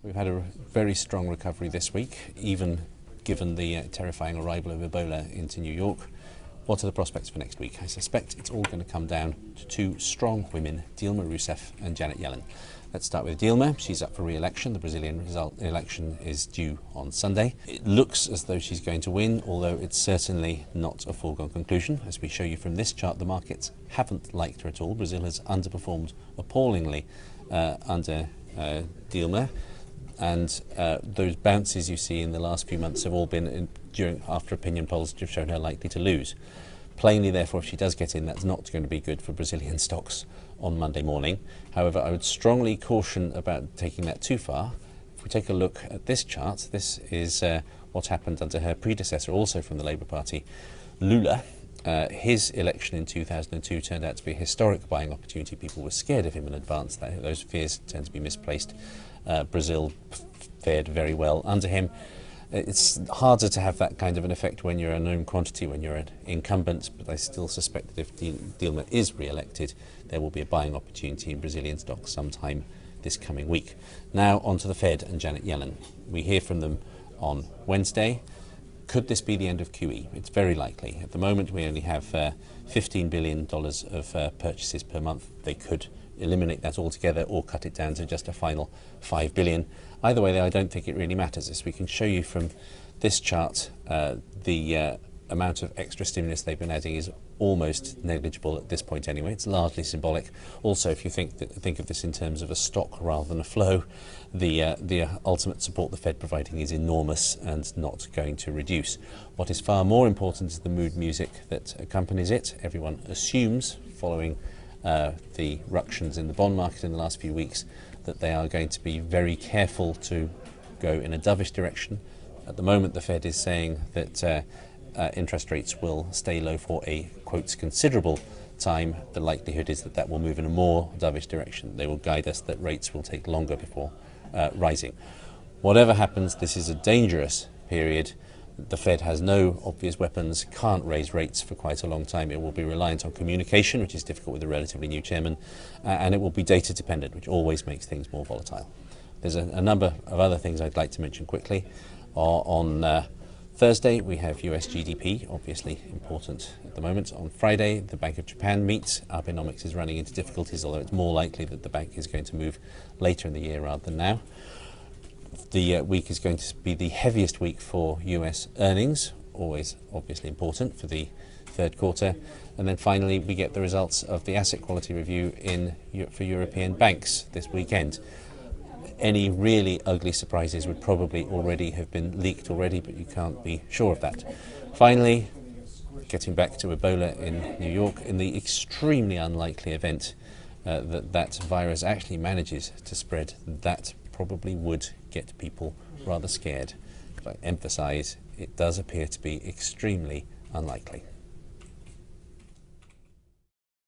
We've had a very strong recovery this week, even given the terrifying arrival of Ebola into New York. What are the prospects for next week? I suspect it's all going to come down to two strong women, Dilma Rousseff and Janet Yellen. Let's start with Dilma. She's up for re-election. The Brazilian election is due on Sunday. It looks as though she's going to win, although it's certainly not a foregone conclusion. As we show you from this chart, the markets haven't liked her at all. Brazil has underperformed appallingly under Dilma. And those bounces you see in the last few months have all been after opinion polls have shown her likely to lose. Plainly, therefore, if she does get in, that's not going to be good for Brazilian stocks on Monday morning. However, I would strongly caution about taking that too far. If we take a look at this chart, this is what happened under her predecessor, also from the Labour Party, Lula. His election in 2002 turned out to be a historic buying opportunity. People were scared of him in advance. Those fears tend to be misplaced. Brazil fared very well under him. It's harder to have that kind of an effect when you're a known quantity, when you're an incumbent, but I still suspect that if Dilma is re-elected, there will be a buying opportunity in Brazilian stocks sometime this coming week. Now on to the Fed and Janet Yellen. We hear from them on Wednesday. Could this be the end of QE? It's very likely. At the moment, we only have $15 billion of purchases per month. They could eliminate that altogether or cut it down to just a final $5 billion. Either way, I don't think it really matters. As we can show you from this chart, the amount of extra stimulus they've been adding is almost negligible at this point anyway. It's largely symbolic. Also, if you think of this in terms of a stock rather than a flow, the ultimate support the Fed providing is enormous and not going to reduce. What is far more important is the mood music that accompanies it. Everyone assumes, following the ructions in the bond market in the last few weeks, that they are going to be very careful to go in a dovish direction. At the moment, the Fed is saying that interest rates will stay low for a, quote, considerable time. The likelihood is that that will move in a more dovish direction. They will guide us that rates will take longer before rising. Whatever happens, this is a dangerous period. The Fed has no obvious weapons, can't raise rates for quite a long time. It will be reliant on communication, which is difficult with a relatively new chairman, and it will be data dependent, which always makes things more volatile. There's a number of other things I'd like to mention quickly. On Thursday, we have US GDP, obviously important at the moment. On Friday, the Bank of Japan meets. Abenomics is running into difficulties, although it's more likely that the bank is going to move later in the year rather than now. The week is going to be the heaviest week for US earnings, always obviously important for the third quarter. And then finally, we get the results of the asset quality review for European banks this weekend. Any really ugly surprises would probably already have been leaked already, but you can't be sure of that. Finally, getting back to Ebola in New York, in the extremely unlikely event that virus actually manages to spread, that probably would get people rather scared. But I emphasize, it does appear to be extremely unlikely.